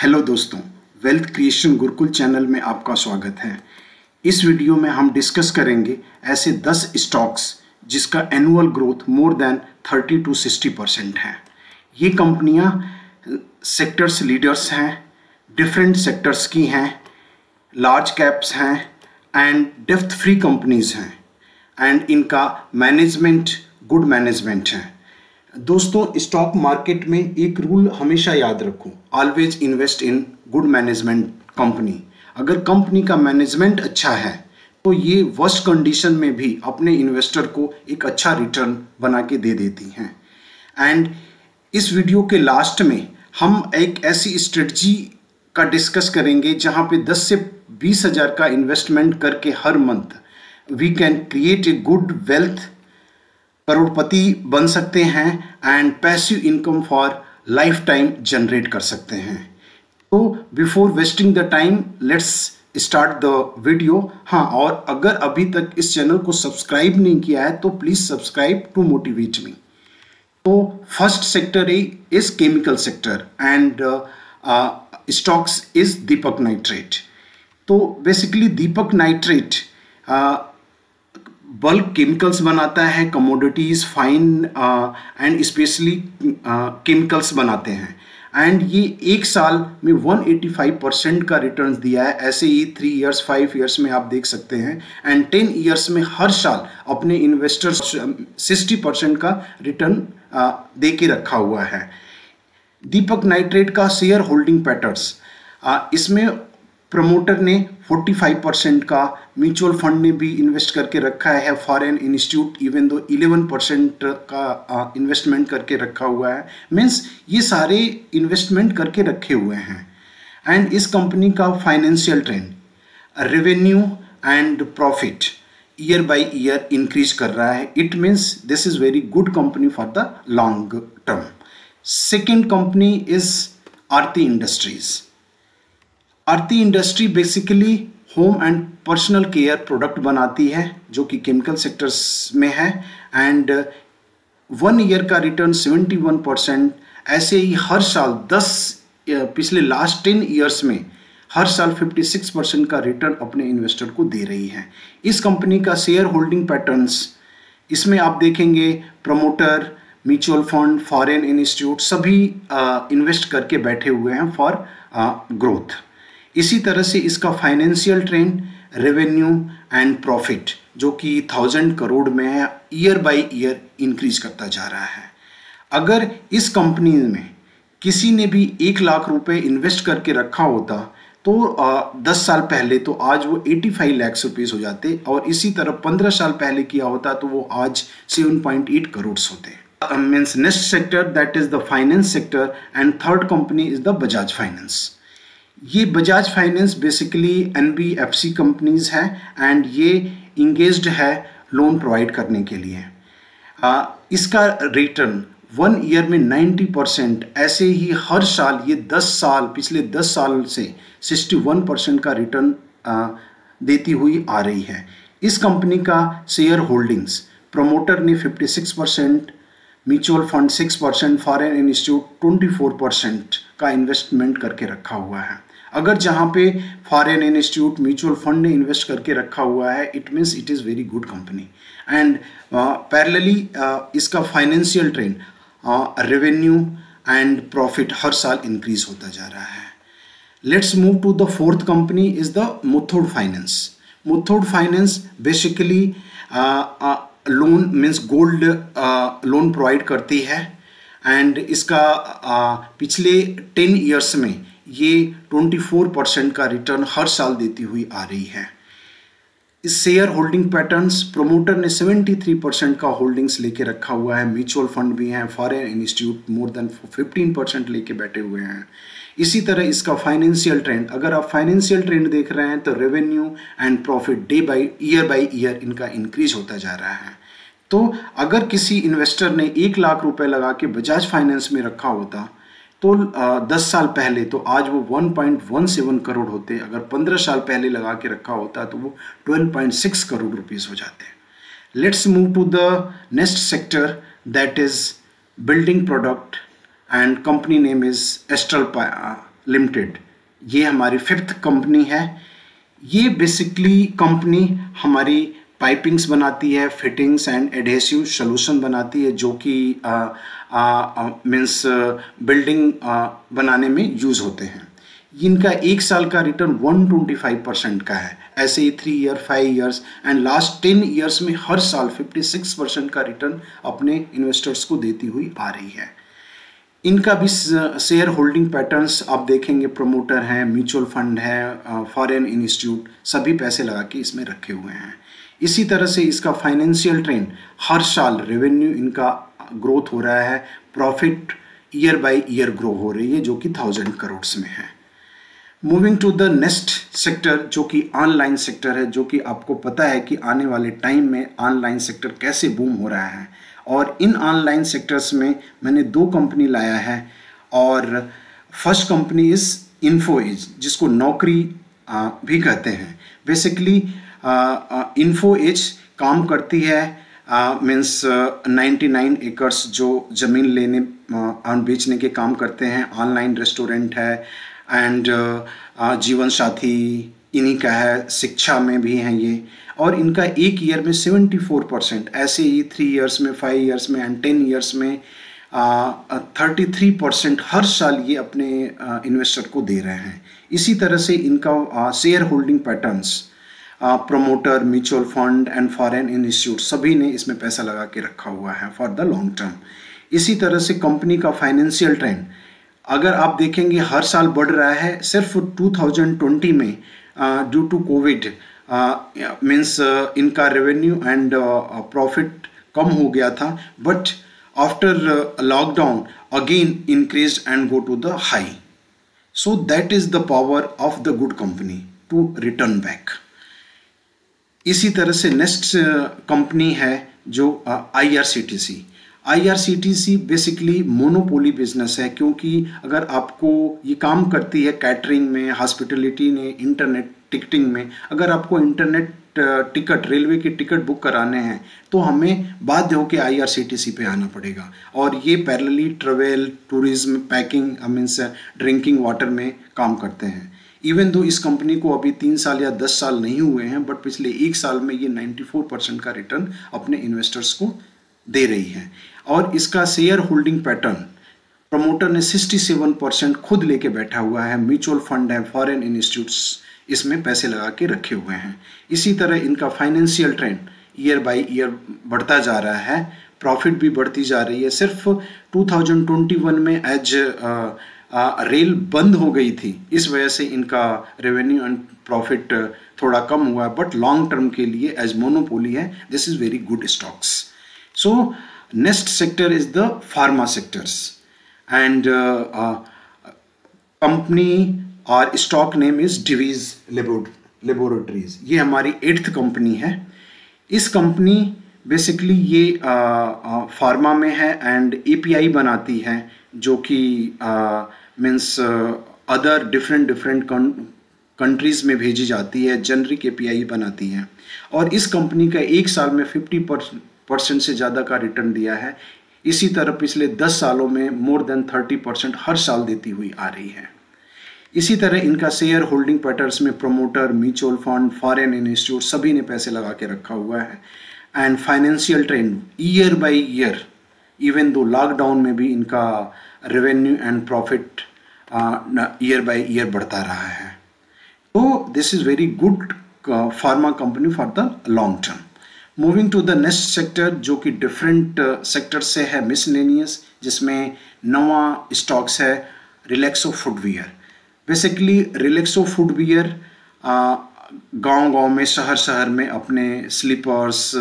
Hello दोस्तों, wealth creation Gurukul channel में आपका स्वागत है। इस वीडियो में हम डिस्कस करेंगे ऐसे 10 स्टॉक्स जिसका annual growth more than 30 to 60% है। ये कंपनियां सेक्टर्स लीडर्स हैं, डिफरेंट सेक्टर्स की हैं, लार्ज कैप्स हैं एंड डेप्थ फ्री कंपनीज हैं एंड इनका मैनेजमेंट गुड मैनेजमेंट है। दोस्तों, स्टॉक मार्केट में एक रूल हमेशा याद रखो, always invest in good management company. अगर कंपनी का मैनेजमेंट अच्छा है तो ये वर्स्ट कंडीशन में भी अपने इन्वेस्टर को एक अच्छा रिटर्न बना के दे देती हैं। एंड इस वीडियो के लास्ट में हम एक ऐसी स्ट्रेटजी का डिस्कस करेंगे जहां पे 10 से 20 हज़ार का इन्वेस्टमेंट करके हर month we can create a good wealth, करोड़पति बन सकते हैं and passive income for lifetime generate कर सकते हैं। तो before wasting the time let's start the video. हाँ, और अगर अभी तक इस चैनल को सब्सक्राइब नहीं किया है तो please subscribe to motivate me. तो first sector is chemical sector and stocks is Deepak nitrate. तो basically Deepak nitrate bulk chemicals बनाता है, commodities, fine and specially chemicals बनाते हैं एंड ये एक साल में 185% का रिटर्न दिया है। ऐसे ही 3 इयर्स 5 इयर्स में आप देख सकते हैं एंड 10 इयर्स में हर साल अपने इन्वेस्टर्स 60% का रिटर्न दे के रखा हुआ है। दीपक नाइट्रेट का शेयर होल्डिंग पैटर्न्स, इसमें प्रमोटर ने 45% का, म्यूचुअल फंड ने भी इन्वेस्ट करके रखा है, फॉरेन इंस्टीट्यूट इवन दो 11% का इन्वेस्टमेंट करके रखा हुआ है। मीन्स ये सारे इन्वेस्टमेंट करके रखे हुए हैं। एंड इस कंपनी का financial trend, revenue and profit year by year increase कर रहा है। It means this is very good company for the long term. Second company is Aarti industries. Aarti industry basically home and personal care product बनाती है जो कि chemical sectors में है and 1 year का रिटर्न 71%। ऐसे ही हर साल पिछले लास्ट 10 ईयर्स में हर साल 56% का रिटर्न अपने इन्वेस्टर को दे रही है। इस कंपनी का शेयर होल्डिंग पैटर्न्स, इसमें आप देखेंगे promoter, mutual fund, foreign institute सभी इन्वेस्ट करके बैठे हुए हैं फॉर ग्रोथ। इसी तरह से इसका financial trend, revenue and profit जो कि 1000 करोड़ में है, ईयर बाय ईयर इंक्रीज करता जा रहा है। अगर इस कंपनी में किसी ने भी 1 लाख रुपए इन्वेस्ट करके रखा होता तो 10 साल पहले तो आज वो 85 लाख रुपीस हो जाते, और इसी तरह 15 साल पहले किया होता तो वो आज 7.8 करोड़ होते। Means next sector that is the finance sector and third company is the Bajaj finance. ये Bajaj finance basically NBFC companies है एंड ये इंगेज्ड है लोन प्रोवाइड करने के लिए। इसका रिटर्न 1 ईयर में 90%, ऐसे ही हर साल ये 10 साल, पिछले 10 साल से 61% का रिटर्न देती हुई आ रही है। इस कंपनी का शेयर होल्डिंग्स, प्रमोटर ने 56%, म्यूचुअल फंड 6%, फॉरेन इंस्टीट्यूट 24% का इन्वेस्टमेंट करके रखा हुआ है। अगर जहाँ पे फॉरेन इंस्टीट्यूट, म्यूचुअल फंड ने इन्वेस्ट करके रखा हुआ है, it means it is very good company. And parallelly इसका financial trend, revenue and profit हर साल इंक्रीज होता जा रहा है। Let's move to the fourth company is the Muthoot finance. Muthoot finance basically loan means gold loan provide करती है and इसका पिछले 10 इयर्स में ये 24% का रिटर्न हर साल देती हुई आ रही है। इस शेयर होल्डिंग पैटर्न्स, प्रमोटर ने 73% का होल्डिंग्स लेके रखा हुआ है, म्यूचुअल फंड भी हैं, फॉरेन इंस्टीट्यूट मोर देन 15% लेके बैठे हुए हैं। इसी तरह इसका फाइनेंशियल ट्रेंड, अगर आप फाइनेंशियल ट्रेंड देख रहे हैं तो revenue and profit year by year इनका इंक्रीज होता जा रहा है। तो अगर किसी इन्वेस्टर ने 1 लाख रुपए लगा के बजाज फाइनेंस में रखा होता तो 10 साल पहले तो आज वो 1.17 करोड़ होते, अगर 15 साल पहले लगा के रखा होता तो वो 12.6 करोड़ रुपीस हो जाते। Let's move to the next sector that is building product and company name is Astral limited, ये हमारी 5th कंपनी है। ये बेसिकली कंपनी हमारी पाइपिंग्स बनाती है, फिटिंग्स एंड एडहेसिव सोल्यूशन बनाती है, जो कि मीन्स बिल्डिंग बनाने में यूज़ होते हैं। इनका 1 साल का रिटर्न 125% का है। ऐसे ही 3 year, 5 years and last 10 years में हर साल 56% का रिटर्न अपने इन्वेस्टर्स को देती हुई आ रही है। इनका भी शेयर होल्डिंग पैटर्न्स आप देखेंगे, प्रमोटर हैं, म्यूचुअल फंड है, फॉरेन इंस्टीट्यूट, सभी पैसे लगा के इसमें रखे हुए हैं। इसी तरह से इसका फाइनेंशियल ट्रेंड, हर साल रेवेन्यू इनका ग्रोथ हो रहा है, profit year by year grow हो रही है, जो कि 1000 करोड़ में है। Moving to the next sector, जो कि ऑनलाइन सेक्टर है, जो कि आपको पता है कि आने वाले टाइम में ऑनलाइन सेक्टर कैसे बूम हो रहा है। और इन ऑनलाइन सेक्टर्स में मैंने 2 कंपनी लाया है। और first company is Info Edge, जिसको नौकरी भी कहते हैं। बेसिकली इन्फो एज काम करती है मीन्स 99 एकर्स जो ज़मीन लेने और बेचने के काम करते हैं। ऑनलाइन रेस्टोरेंट है एंड जीवन साथी इन्हीं का है, शिक्षा में भी हैं ये। और इनका 1 ईयर में 74%, ऐसे ही 3 ईयर्स में, 5 ईयर्स में एंड 10 ईयर्स में 33% हर साल ये अपने इन्वेस्टर को दे रहे हैं। इसी तरह से इनका share holding patterns, promoter, mutual fund and foreign institute सभी ने इसमें पैसा लगा के रखा हुआ है फॉर द लॉन्ग टर्म। इसी तरह से कंपनी का फाइनेंशियल ट्रेंड अगर आप देखेंगे हर साल बढ़ रहा है। सिर्फ 2020 में ड्यू टू कोविड मीन्स इनका रेवेन्यू एंड प्रॉफिट कम हो गया था, but after lockdown again increase and go to the high. So that is the power of the good company to return back. इसी तरह से नेक्स्ट कंपनी है जो IRCTC। IRCTC basically monopoly business है, क्योंकि अगर आपको ये काम करती है कैटरिंग में, हॉस्पिटलिटी में, इंटरनेट टिकटिंग में। अगर आपको इंटरनेट टिकट, रेलवे की टिकट बुक कराने हैं तो हमें बाध्य होकर IRCTC पे आना पड़ेगा। और ये parallelly travel, tourism, packing means drinking water में काम करते हैं। इवन दो इस कंपनी को अभी 3 साल या 10 साल नहीं हुए हैं, बट पिछले 1 साल में ये 94% का रिटर्न अपने इन्वेस्टर्स को दे रही है। और इसका शेयर होल्डिंग पैटर्न, प्रमोटर ने 67% खुद लेके बैठा हुआ है, म्यूचुअल फंड है, फॉरेन इंस्टीट्यूट्स इसमें पैसे लगा के रखे हुए हैं। इसी तरह इनका financial trend year by year बढ़ता जा रहा है, प्रॉफिट भी बढ़ती जा रही है। सिर्फ 2021 में एज रेल बंद हो गई थी, इस वजह से इनका रेवेन्यू एंड प्रॉफिट थोड़ा कम हुआ है, बट लॉन्ग टर्म के लिए एज मोनोपोली है, this is very good stocks. So next sector is the pharma sectors and company और stock name is Divi's laboratories. ये हमारी 8th कंपनी है। इस कंपनी बेसिकली ये फार्मा में है एंड API बनाती है, जो कि मीन्स अदर डिफरेंट कंट्रीज़ में भेजी जाती है, जेनरिक API बनाती है। और इस कंपनी का 1 साल में 50% से ज़्यादा का रिटर्न दिया है। इसी तरह पिछले 10 सालों में मोर देन 30% हर साल देती हुई आ रही है। इसी तरह इनका शेयर होल्डिंग पैटर्न्स में promoter, mutual fund, foreign institute सभी ने पैसे लगा के रखा हुआ है। And financial trend year by year, even दो लॉकडाउन में भी इनका revenue and profit year by year बढ़ता रहा है। तो this is very good pharma company for the long term. Moving to the next sector, जो कि डिफरेंट सेक्टर से है, मिसलेनियस, जिसमें नवा स्टॉक्स है Relaxo footwear. Basically Relaxo footwear गांव-गांव में, शहर में अपने स्लीपर्स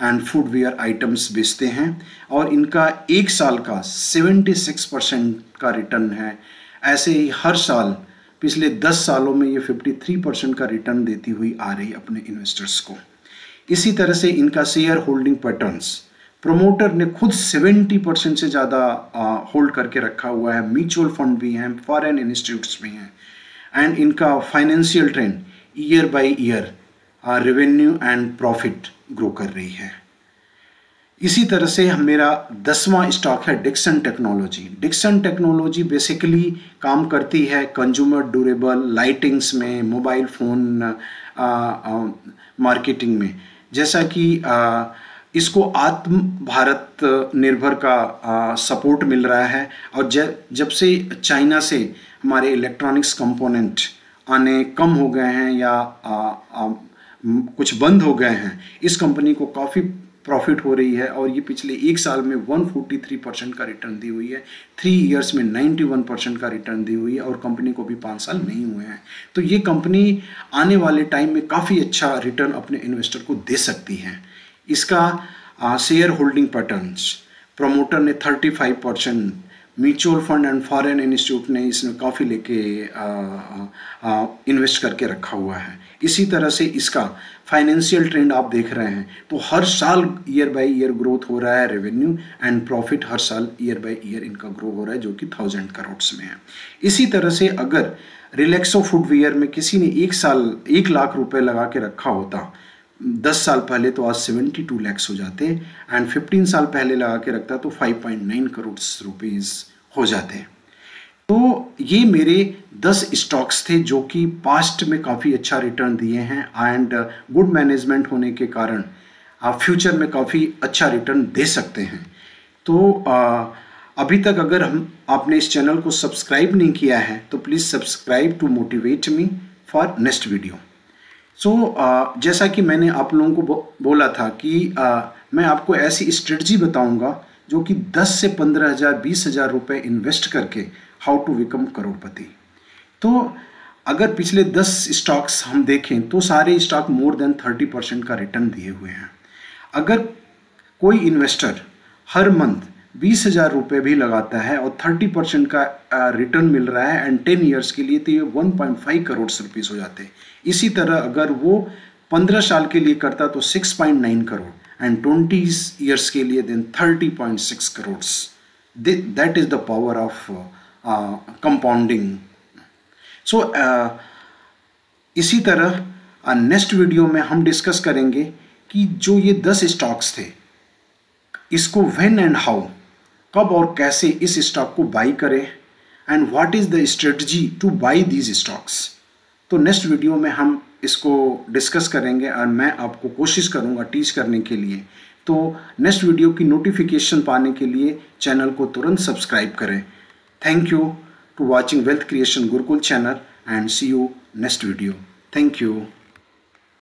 एंड फुटवियर आइटम्स बेचते हैं और इनका 1 साल का 76% का रिटर्न है। ऐसे ही हर साल पिछले 10 सालों में ये 53% का रिटर्न देती हुई आ रही अपने इन्वेस्टर्स को। इसी तरह से इनका शेयर होल्डिंग पैटर्न्स, प्रोमोटर ने खुद 70% से ज़्यादा होल्ड करके रखा हुआ है, म्यूचुअल फंड भी हैं, फॉरेन इंस्टीट्यूट्स भी हैं। एंड इनका financial trend year by year revenue and profit grow कर रही है। इसी तरह से मेरा 10वां स्टॉक है Dixon technology. Dixon technology basically काम करती है कंज्यूमर ड्यूरेबल लाइटिंग्स में, मोबाइल फ़ोन मार्केटिंग में। जैसा कि इसको आत्म भारत निर्भर का सपोर्ट मिल रहा है, और जब से चाइना से हमारे इलेक्ट्रॉनिक्स कंपोनेंट आने कम हो गए हैं या कुछ बंद हो गए हैं, इस कंपनी को काफ़ी प्रॉफिट हो रही है, और ये पिछले एक साल में 143% का रिटर्न दी हुई है, 3 इयर्स में 91% का रिटर्न दी हुई है, और कंपनी को भी 5 साल नहीं हुए हैं। तो ये कंपनी आने वाले टाइम में काफ़ी अच्छा रिटर्न अपने इन्वेस्टर को दे सकती है। इसका शेयर होल्डिंग पैटर्न्स, प्रमोटर ने 35%, mutual fund and foreign institute ने इसमें काफ़ी लेके इन्वेस्ट करके रखा हुआ है। इसी तरह से इसका फाइनेंशियल ट्रेंड आप देख रहे हैं, तो हर साल ईयर बाय ईयर ग्रोथ हो रहा है, रेवेन्यू एंड प्रॉफिट हर साल ईयर बाय ईयर इनका ग्रो हो रहा है, जो कि 1000 करोड़ में है। इसी तरह से अगर रिलैक्सो फुटवियर में किसी ने 1 लाख रुपए लगा के रखा होता 10 साल पहले, तो आज 72 लाख हो जाते, एंड 15 साल पहले लगा के रखता तो 5.9 करोड़ रुपीज़ हो जाते। तो ये मेरे 10 स्टॉक्स थे जो कि पास्ट में काफ़ी अच्छा रिटर्न दिए हैं, एंड गुड मैनेजमेंट होने के कारण आप फ्यूचर में काफ़ी अच्छा रिटर्न दे सकते हैं। तो अभी तक अगर आपने इस चैनल को सब्सक्राइब नहीं किया है तो please subscribe to motivate me for next video. जैसा कि मैंने आप लोगों को बोला था कि मैं आपको ऐसी स्ट्रेटजी बताऊंगा जो कि 10 से 15,000 20,000 रुपये इन्वेस्ट करके हाउ टू बिकम करोड़पति। तो अगर पिछले 10 स्टॉक्स हम देखें तो सारे स्टॉक मोर देन 30% का रिटर्न दिए हुए हैं। अगर कोई इन्वेस्टर हर मंथ 20,000 रुपये भी लगाता है और 30% का रिटर्न मिल रहा है एंड 10 ईयर्स के लिए, तो ये 1.5 करोड़ रुपीस हो जाते हैं। इसी तरह अगर वो 15 साल के लिए करता तो 6.9 करोड़ एंड 20 ईयर्स के लिए देन 30.6 करोड़। That is the power of compounding. इसी तरह नेक्स्ट वीडियो में हम डिस्कस करेंगे कि जो ये 10 स्टॉक्स थे, इसको व्हेन एंड हाउ, कब और कैसे इस स्टॉक को बाई करें, and what is the strategy two by these stocks. तो नेक्स्ट वीडियो में हम इसको डिस्कस करेंगे, और मैं आपको कोशिश करूंगा टीच करने के लिए। तो नेक्स्ट वीडियो की नोटिफिकेशन पाने के लिए चैनल को तुरंत सब्सक्राइब करें। Thank you to watching wealth creation Gurukul channel, and see you next video. Thank you.